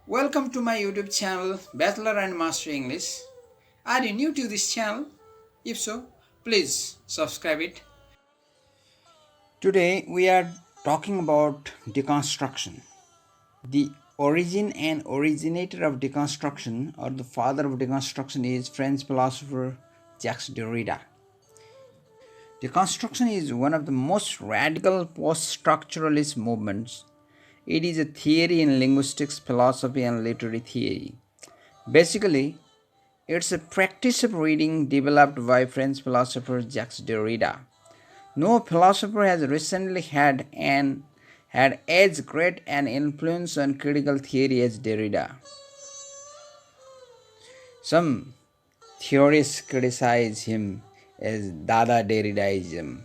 Welcome to my YouTube channel Bachelor and Master English. Are you new to this channel? If so, please subscribe it. Today we are talking about deconstruction. The origin and originator of deconstruction, or the father of deconstruction, is French philosopher Jacques Derrida. Deconstruction is one of the most radical post-structuralist movements. It is a theory in linguistics, philosophy, and literary theory. Basically, it's a practice of reading developed by French philosopher Jacques Derrida. No philosopher has recently had as great an influence on critical theory as Derrida. Some theorists criticize him as Dada Derridaism.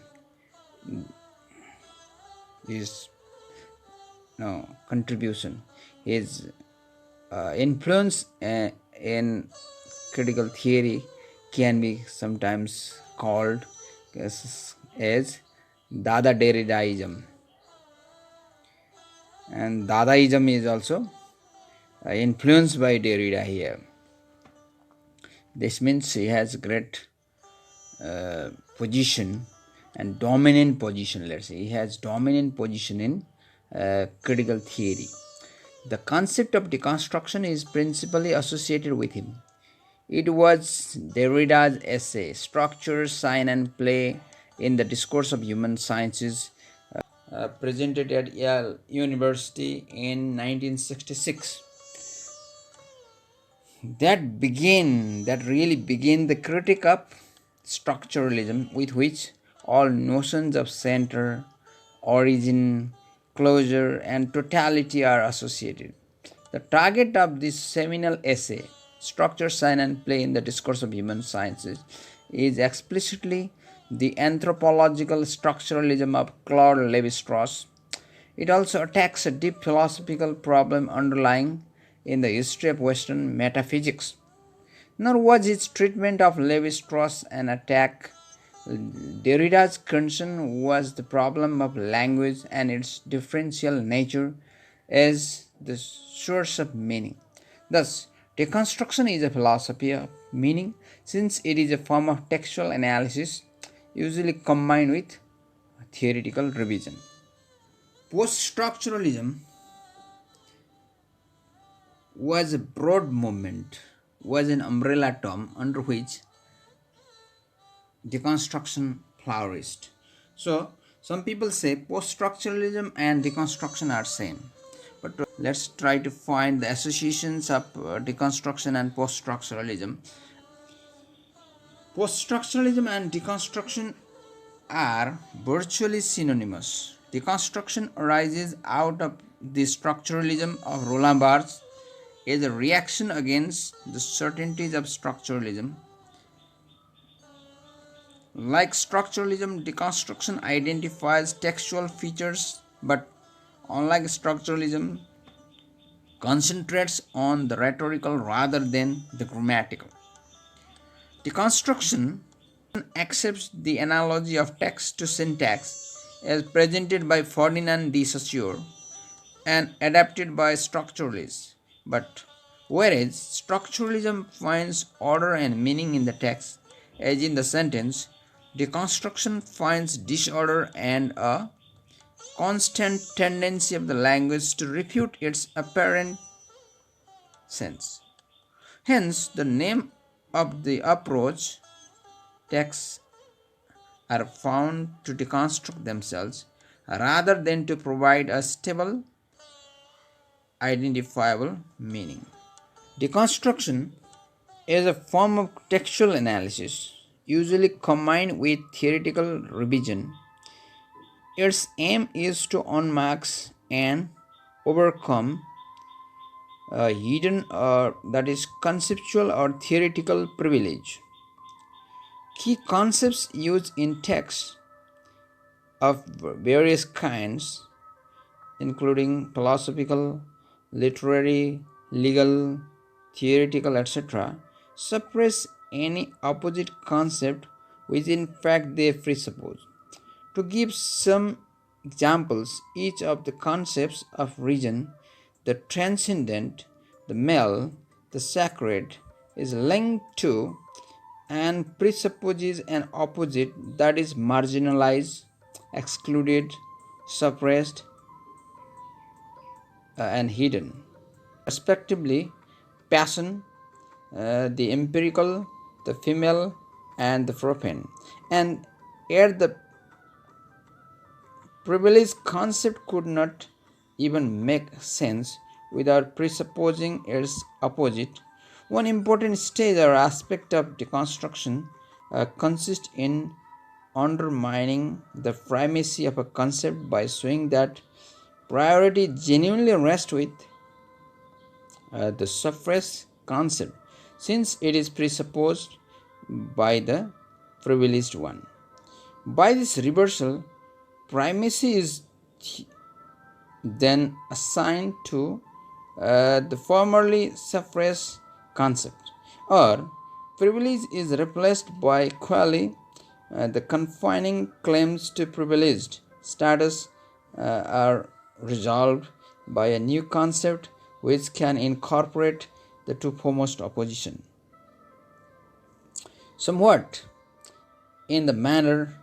His contribution, his influence in critical theory can be sometimes called as Dada Derridaism, and Dadaism is also influenced by Derrida here. This means he has great position and dominant position. Let's say he has dominant position in critical theory. The concept of deconstruction is principally associated with him. It was Derrida's essay, Structure, Sign and Play in the Discourse of Human Sciences, presented at Yale University in 1966. That really began the critique of structuralism, with which all notions of center, origin, closure, and totality are associated. The target of this seminal essay, Structure, Sign and Play in the Discourse of Human Sciences, is explicitly the anthropological structuralism of Claude Lévi-Strauss. It also attacks a deep philosophical problem underlying in the history of Western metaphysics. Nor was his treatment of Lévi-Strauss an attack. Derrida's concern was the problem of language and its differential nature as the source of meaning. Thus, deconstruction is a philosophy of meaning, since it is a form of textual analysis, usually combined with theoretical revision. Post-structuralism was a broad movement, was an umbrella term under which deconstruction flourished. So, some people say post-structuralism and deconstruction are same. But let's try to find the associations of deconstruction and post-structuralism. Post-structuralism and deconstruction are virtually synonymous. Deconstruction arises out of the structuralism of Roland Barthes as a reaction against the certainties of structuralism. Like structuralism, deconstruction identifies textual features, but unlike structuralism, concentrates on the rhetorical rather than the grammatical. Deconstruction accepts the analogy of text to syntax as presented by Ferdinand de Saussure and adapted by structuralists. But whereas structuralism finds order and meaning in the text, as in the sentence, deconstruction finds disorder and a constant tendency of the language to refute its apparent sense. Hence, the name of the approach, texts are found to deconstruct themselves rather than to provide a stable, identifiable meaning. Deconstruction is a form of textual analysis, usually combined with theoretical revision. Its aim is to unmask and overcome a hidden or that is conceptual or theoretical privilege. Key concepts used in texts of various kinds, including philosophical, literary, legal, theoretical, etc., suppress any opposite concept which in fact they presuppose. To give some examples, each of the concepts of reason, the transcendent, the male, the sacred, is linked to and presupposes an opposite that is marginalized, excluded, suppressed, and hidden. Respectively, passion, the empirical, the female, and the profane. And yet the privilege concept could not even make sense without presupposing its opposite. One important stage or aspect of deconstruction consists in undermining the primacy of a concept by showing that priority genuinely rests with the suppressed concept, since it is presupposed by the privileged one. By this reversal, primacy is then assigned to the formerly suppressed concept, or privilege is replaced by equally the confining claims to privileged status are resolved by a new concept which can incorporate the two foremost opposition, somewhat in the manner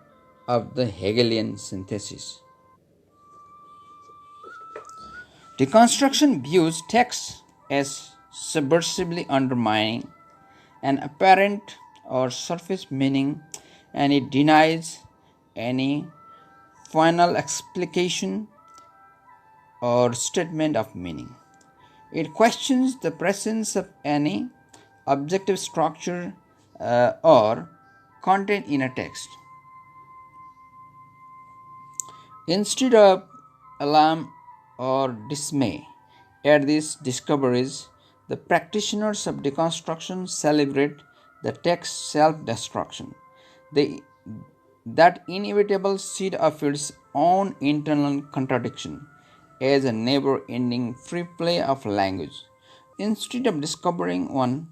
of the Hegelian synthesis. Deconstruction views text as subversively undermining an apparent or surface meaning, and it denies any final explication or statement of meaning. It questions the presence of any objective structure or content in a text. Instead of alarm or dismay at these discoveries, the practitioners of deconstruction celebrate the text's self-destruction, that inevitable seed of its own internal contradiction, as a never-ending free play of language. Instead of discovering one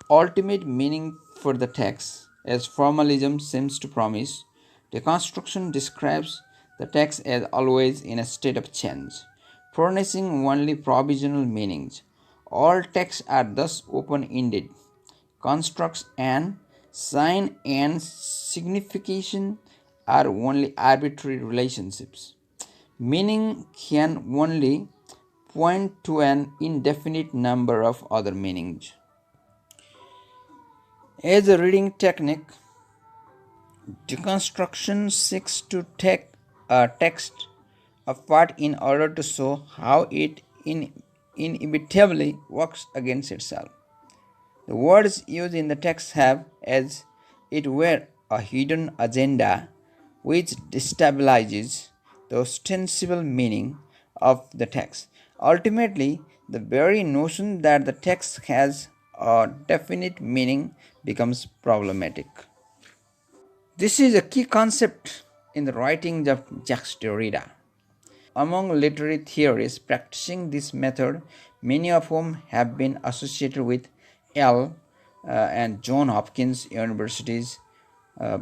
ultimate meaning for the text, as formalism seems to promise, deconstruction describes the text as always in a state of change, furnishing only provisional meanings. All texts are thus open-ended constructs, and sign and signification are only arbitrary relationships. Meaning can only point to an indefinite number of other meanings. As a reading technique, deconstruction seeks to take a text apart in order to show how it inevitably works against itself. The words used in the text have, as it were, a hidden agenda which destabilizes the ostensible meaning of the text. Ultimately, the very notion that the text has a definite meaning becomes problematic. This is a key concept in the writings of Jacques Derrida. Among literary theorists practicing this method, many of whom have been associated with Yale and Johns Hopkins universities, uh,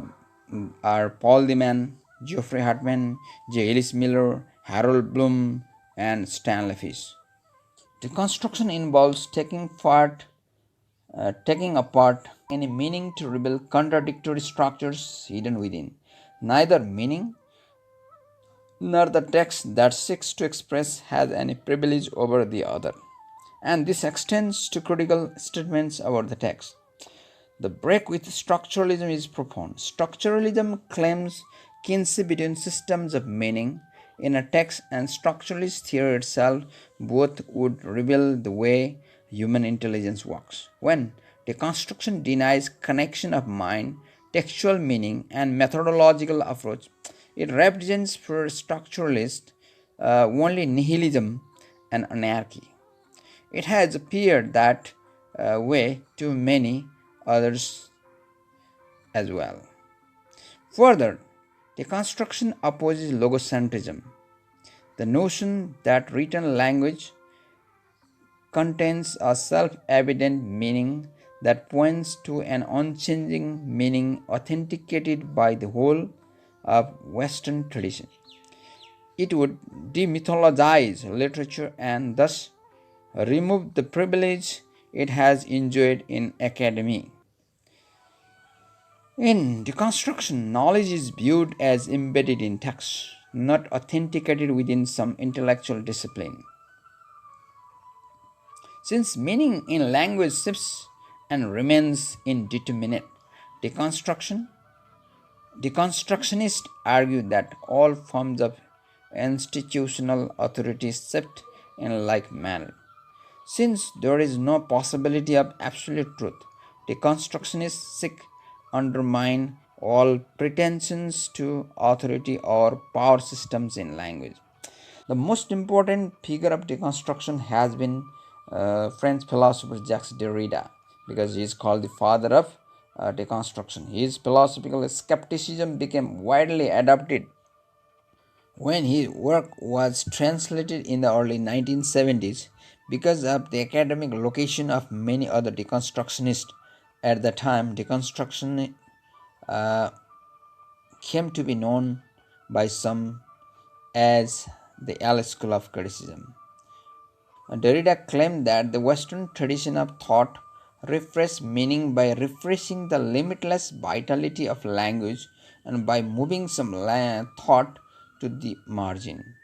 are Paul Deman, Geoffrey Hartman, J. Ellis Miller, Harold Bloom, and Stanley Fish. Deconstruction involves taking apart any meaning to reveal contradictory structures hidden within. Neither meaning nor the text that seeks to express has any privilege over the other. And this extends to critical statements about the text. The break with structuralism is profound. Structuralism claims kinship between systems of meaning in a text, and structuralist theory itself both would reveal the way human intelligence works. When deconstruction denies connection of mind, textual meaning, and methodological approach, it represents for structuralists only nihilism and anarchy. It has appeared that way to many others as well. Further, deconstruction opposes logocentrism, the notion that written language contains a self evident meaning that points to an unchanging meaning authenticated by the whole of Western tradition. It would demythologize literature and thus remove the privilege it has enjoyed in academy. In deconstruction, knowledge is viewed as embedded in text, not authenticated within some intellectual discipline. Since meaning in language shifts and remains indeterminate, deconstruction deconstructionists argue that all forms of institutional authority shift in like manner. Since there is no possibility of absolute truth, deconstructionists seek undermine all pretensions to authority or power systems in language. The most important figure of deconstruction has been French philosopher Jacques Derrida, because he is called the father of deconstruction. His philosophical skepticism became widely adopted when his work was translated in the early 1970s because of the academic location of many other deconstructionists. At the time, deconstruction uh, came to be known by some as the L school of criticism. Derrida claimed that the Western tradition of thought refreshed meaning by refreshing the limitless vitality of language and by moving some thought to the margin.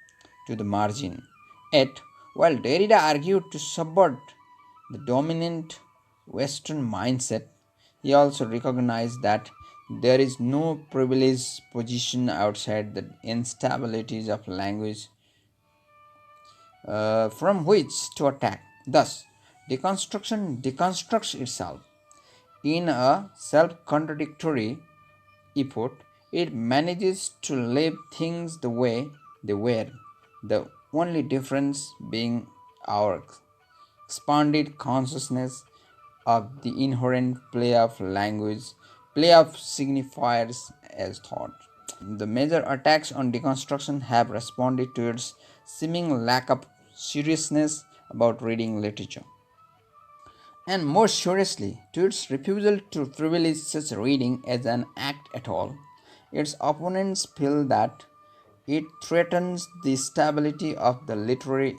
Yet, while Derrida argued to subvert the dominant Western mindset, he also recognized that there is no privileged position outside the instabilities of language from which to attack. Thus, deconstruction deconstructs itself. In a self contradictory effort, it manages to leave things the way they were, the only difference being our expanded consciousness of the inherent play of language, play of signifiers as thought. The major attacks on deconstruction have responded to its seeming lack of seriousness about reading literature, and more seriously, to its refusal to privilege such reading as an act at all. Its opponents feel that it threatens the stability of the literary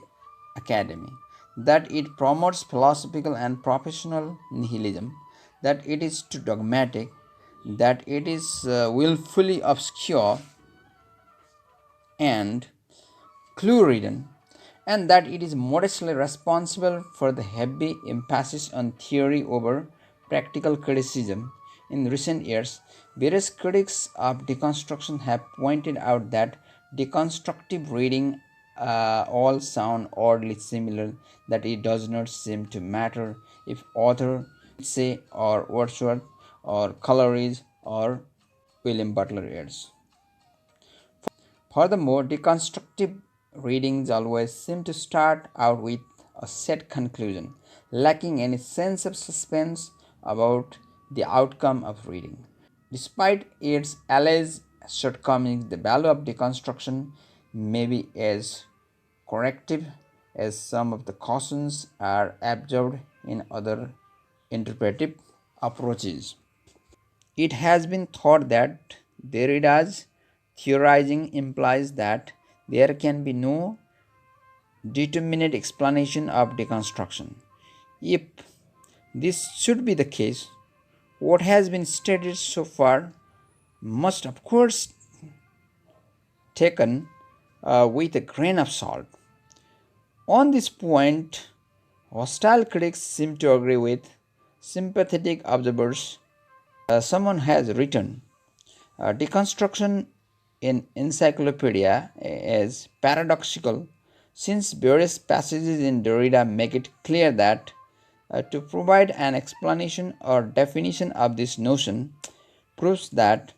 academy, that it promotes philosophical and professional nihilism, that it is too dogmatic, that it is willfully obscure and clue ridden, and that it is modestly responsible for the heavy emphasis on theory over practical criticism. In recent years, various critics of deconstruction have pointed out that deconstructive reading all sound oddly similar, that it does not seem to matter if author say or Wordsworth or Coleridge or William Butler Yeats. Furthermore, deconstructive readings always seem to start out with a set conclusion, lacking any sense of suspense about the outcome of reading. Despite its alleged shortcomings, the value of deconstruction may be as corrective as some of the cautions are absorbed in other interpretive approaches. It has been thought that Derrida's theorizing implies that there can be no determinate explanation of deconstruction. If this should be the case, what has been stated so far must, of course, taken with a grain of salt. On this point, hostile critics seem to agree with sympathetic observers. Someone has written, deconstruction in encyclopedia is paradoxical since various passages in Derrida make it clear that to provide an explanation or definition of this notion proves that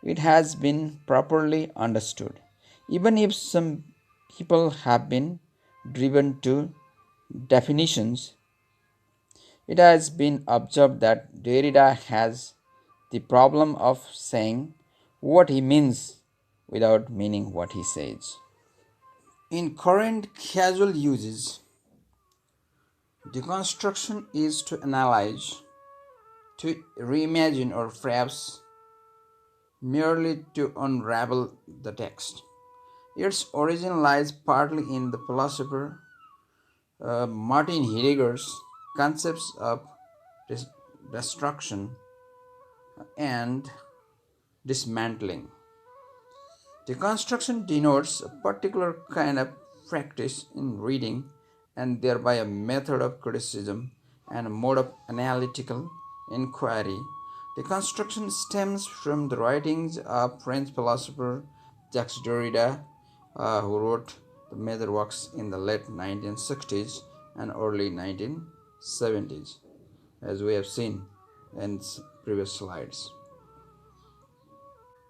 it has been properly understood, even if some people have been driven to definitions. It has been observed that Derrida has the problem of saying what he means without meaning what he says. In current casual uses, deconstruction is to analyze, to reimagine, or perhaps merely to unravel the text. Its origin lies partly in the philosopher Martin Heidegger's concepts of dis- destruction and dismantling. Deconstruction denotes a particular kind of practice in reading and thereby a method of criticism and a mode of analytical inquiry. Deconstruction stems from the writings of French philosopher Jacques Derrida, who wrote the major works in the late 1960s and early 1970s, as we have seen in previous slides.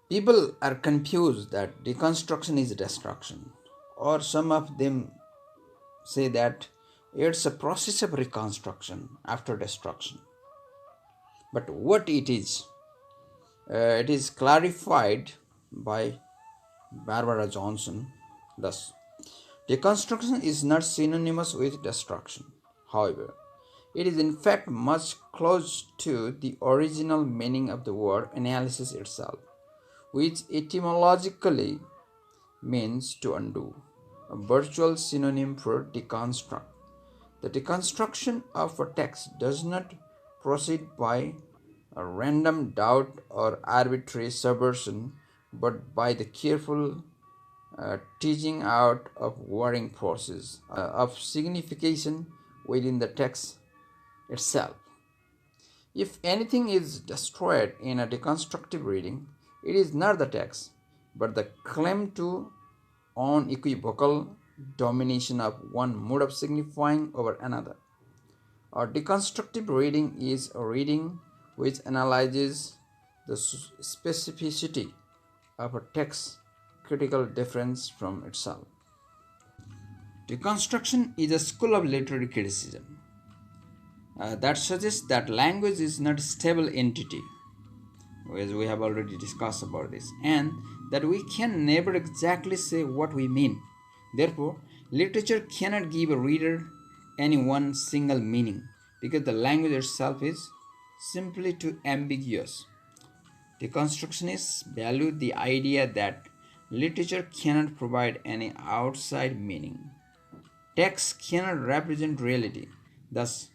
People are confused that deconstruction is destruction, or some of them say that it's a process of reconstruction after destruction. But what it is clarified by Barbara Johnson. Thus, deconstruction is not synonymous with destruction. However, it is in fact much close to the original meaning of the word analysis itself, which etymologically means to undo, a virtual synonym for deconstruct. The deconstruction of a text does not proceed by a random doubt or arbitrary subversion, but by the careful teasing out of warring forces of signification within the text itself. If anything is destroyed in a deconstructive reading, it is not the text, but the claim to unequivocal domination of one mode of signifying over another. A deconstructive reading is a reading which analyzes the specificity of a text's critical difference from itself. Deconstruction is a school of literary criticism that suggests that language is not a stable entity, as we have already discussed about this, and that we can never exactly say what we mean. Therefore, literature cannot give a reader any one single meaning because the language itself is simply too ambiguous. Deconstructionists value the idea that literature cannot provide any outside meaning. Text cannot represent reality. Thus,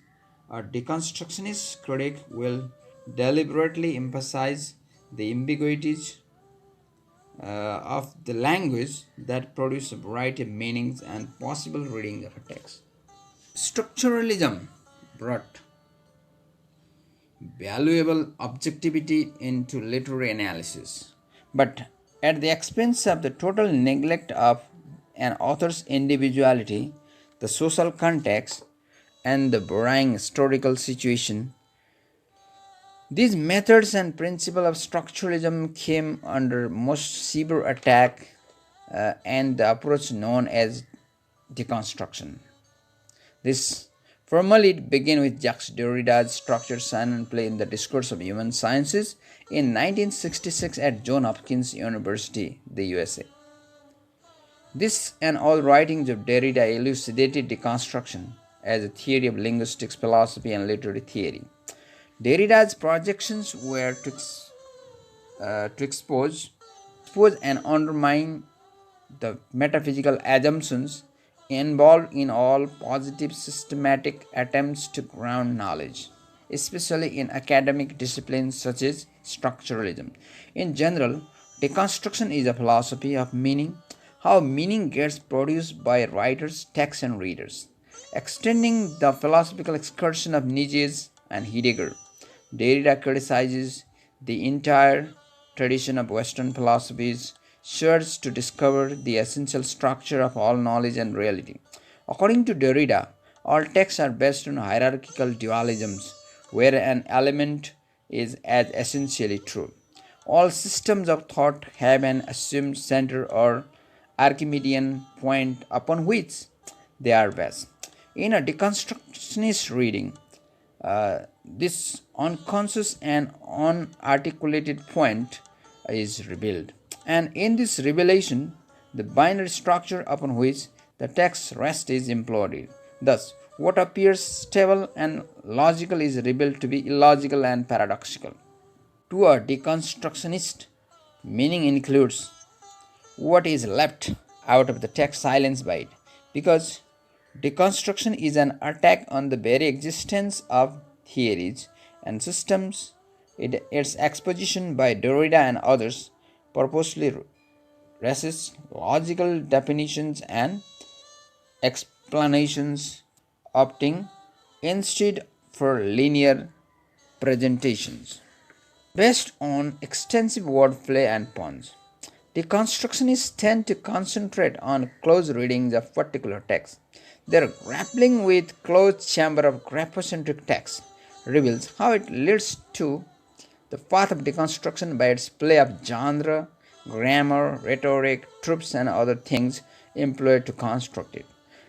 a deconstructionist critic will deliberately emphasize the ambiguities of the language that produce a variety of meanings and possible reading of a text. Structuralism brought valuable objectivity into literary analysis, but at the expense of the total neglect of an author's individuality, the social context, and the varying historical situation. These methods and principles of structuralism came under most severe attack and the approach known as deconstruction. This formally began with Jacques Derrida's structured sign and play in the discourse of human sciences in 1966 at Johns Hopkins University, the USA. This and all writings of Derrida elucidated deconstruction as a theory of linguistics, philosophy, and literary theory. Derrida's projections were to expose and undermine the metaphysical assumptions involved in all positive systematic attempts to ground knowledge, especially in academic disciplines such as structuralism. In general, deconstruction is a philosophy of meaning, how meaning gets produced by writers, texts, and readers. Extending the philosophical excursion of Nietzsche and Heidegger, Derrida criticizes the entire tradition of Western philosophy's search to discover the essential structure of all knowledge and reality. According to Derrida, all texts are based on hierarchical dualisms, where an element is as essentially true. All systems of thought have an assumed center or Archimedean point upon which they are based. In a deconstructionist reading, this unconscious and unarticulated point is revealed. And in this revelation, the binary structure upon which the text rests is imploded. Thus, what appears stable and logical is revealed to be illogical and paradoxical. To a deconstructionist, meaning includes what is left out of the text silenced by it, because Deconstruction is an attack on the very existence of theories and systems. Its exposition by Derrida and others purposely resists logical definitions and explanations, opting instead for linear presentations based on extensive wordplay and puns. Deconstructionists tend to concentrate on close readings of particular texts. Their grappling with closed chamber of graphocentric text reveals how it leads to the path of deconstruction by its play of genre, grammar, rhetoric, tropes, and other things employed to construct it.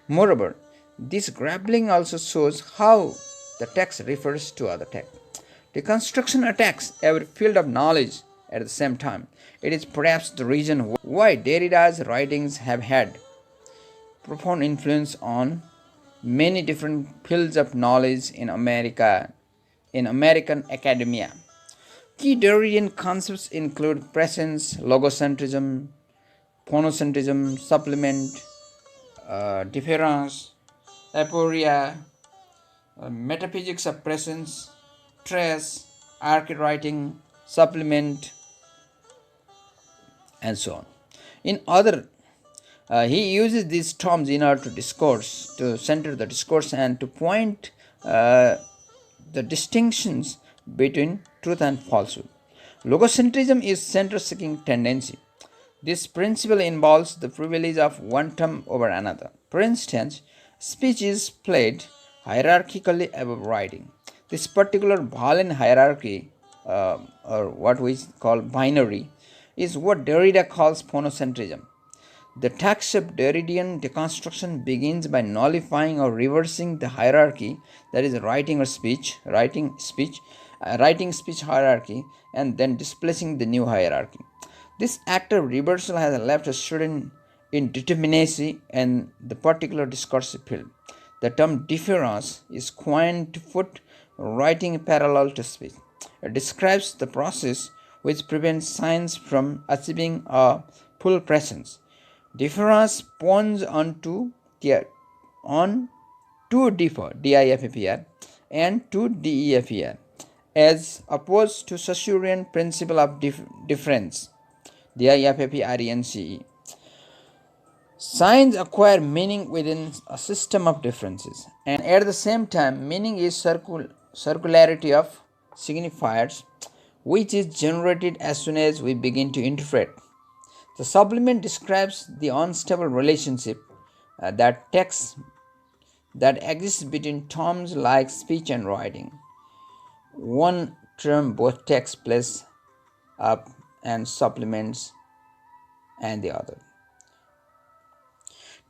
Moreover, this grappling also shows how the text refers to other texts. Deconstruction attacks every field of knowledge at the same time. It is perhaps the reason why Derrida's writings have had profound influence on many different fields of knowledge in American academia. Key Derridian concepts include presence, logocentrism, phonocentrism, supplement, difference, aporia, metaphysics of presence, trace, archwriting, supplement, and so on. In other, he uses these terms in order to center the discourse and to point the distinctions between truth and falsehood. Logocentrism is center-seeking tendency. This principle involves the privilege of one term over another. For instance, speech is played hierarchically above writing. This particular Boolean hierarchy, or what we call binary, is what Derrida calls phonocentrism. The text of Derridian deconstruction begins by nullifying or reversing the hierarchy, that is, writing speech hierarchy, and then displacing the new hierarchy. This act of reversal has left a certain indeterminacy in the particular discursive field. The term difference is coined to put writing parallel to speech. It describes the process which prevents science from achieving a full presence. Difference pawns on to differ, D-I-F-F-E-R, and to D-E-F-E-R, as opposed to Saussurean principle of difference, D-I-F-F-E-R-E-N-C-E. Signs acquire meaning within a system of differences, and at the same time, meaning is circularity of signifiers, which is generated as soon as we begin to interpret. The supplement describes the unstable relationship that exists between terms like speech and writing. One term both takes place up and supplements and the other.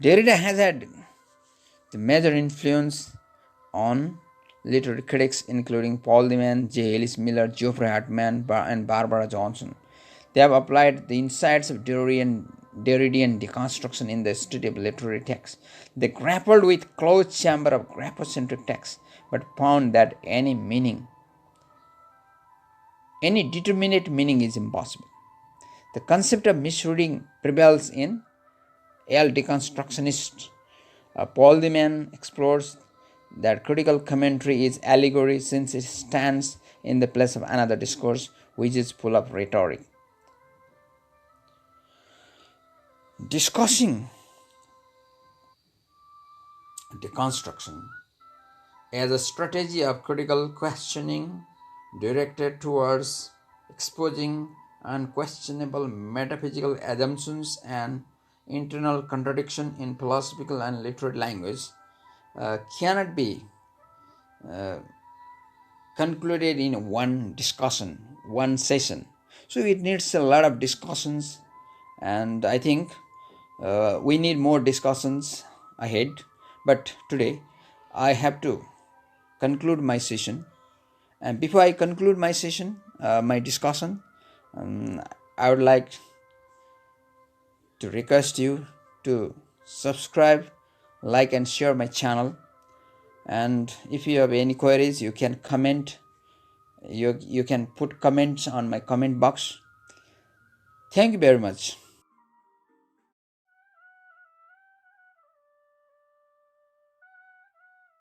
Derrida has had the major influence on literary critics including Paul Newman, J. Ellis Miller, Geoffrey Hartman, and Barbara Johnson. They have applied the insights of Derridian deconstruction in the study of literary text. They grappled with closed chamber of graphocentric text, but found that any determinate meaning is impossible. The concept of misreading prevails in all deconstructionists. Paul Newman explores that critical commentary is allegory since it stands in the place of another discourse which is full of rhetoric. Discussing deconstruction as a strategy of critical questioning directed towards exposing unquestionable metaphysical assumptions and internal contradiction in philosophical and literary language cannot be concluded in one discussion, one session. So it needs a lot of discussions, and I think we need more discussions ahead. But today I have to conclude my session, and before I conclude my session, my discussion, I would like to request you to subscribe, like, and share my channel. And if you have any queries, you can comment. You can put comments on my comment box. Thank you very much.